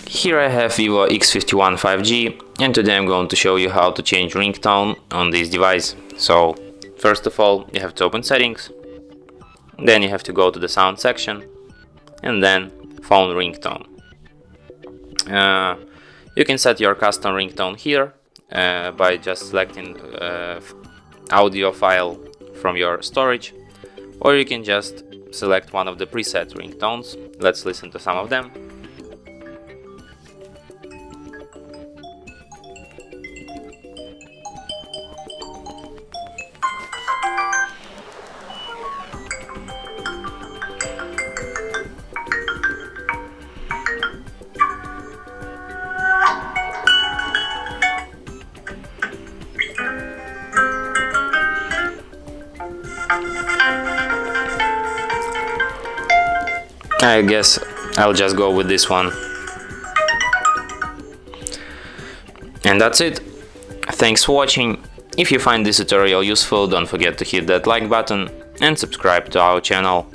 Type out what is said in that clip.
Here I have VIVO X51 5G, and today I'm going to show you how to change ringtone on this device. So first of all, you have to open settings, then you have to go to the sound section, and then phone ringtone. You can set your custom ringtone here by just selecting audio file from your storage, or you can just select one of the preset ringtones. Let's listen to some of them. I guess I'll just go with this one. And that's it. Thanks for watching. If you find this tutorial useful, don't forget to hit that like button and subscribe to our channel.